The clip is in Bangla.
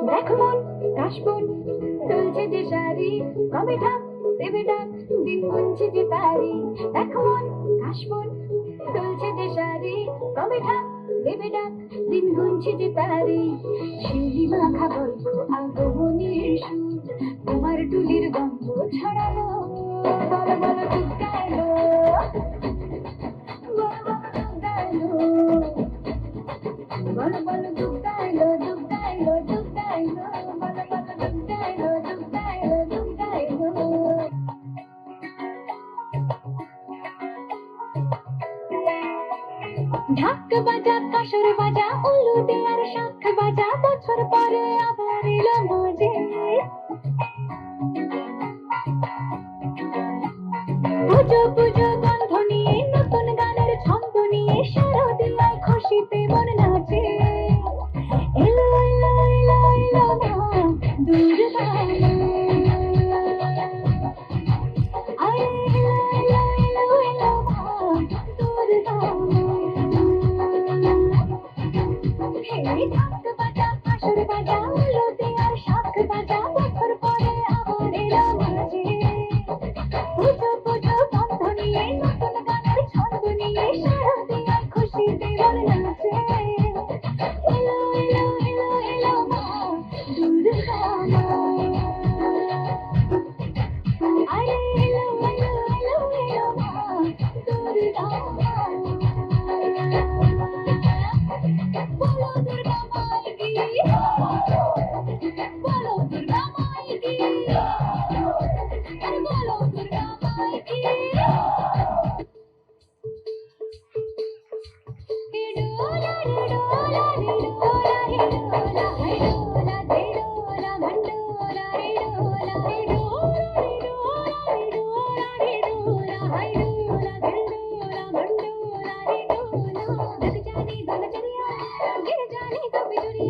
দেখো মন কাশবন তুলছে যে শাড়ি, কবে ঢাক দেবে ডাক, দিন গুনছে যে তারি। দেখো মন কাশবন তুলছে যে শাড়ি, কবে ঢাক দেবে ডাক, দিন গুনছে যে তারি। শিউলি মাখা গল্প আগমনীর সুর, তোমার টুলির গন্ধ ছড়ালো। বলো বলো দুগ্গা এলো, বলো বলো দুগ্গা এলো, বলো বলো দুগ্গা এলো, দুগ্গা এলো, দুগ্গা এলো, বলো বলো দুগ্গা এলো, দুগ্গা এলো, দুগ্গা এলো। ঢাক বাজা কাসর বাজা উলুদে আর শাখ বাজা, বছর পরে আবার এলো মজে। পুজো পুজো গন্ধ নিয়ে নতুন গানের ছন্দ নিয়ে শারদিয়ায় খুশিতে মন নাচে। এলো এলো এলো এলো মা দুর্গা মা, আরে এলো এলো এলো এলো মা দুর্গা মা। হে ঢাক বাজা কাসর বাজা উলুদে আর শাখ বাজা, বছর পরে আবার এলো মজে। পুজো পুজো গন্ধ নিয়ে নতুন গানের ছন্দ নিয়ে শারদিয়ায় খুশিতে মন নাচে। এলো এলো এলো এলো মা দুর্গা মা, আরে এলো এলো এলো এলো মা দুর্গা মা। বলো দুর্গা মাই কি, বলো দুর্গা মাই কি, আরে বলো দুর্গা মাই কি। ডোলা রে ডোলা রে ডোলা রে ডোলা, হাই ডোলা দে ডোলা মন্ডোলা রে ডোলা, হাই ডোলা রে ডোলা রে ডোলা রে ডোলা, হাই ডোলা দে ডোলা মন্ডোলা রে ডোলা। ढक जाने धन चलिया गिर जाने कभी चुरिया,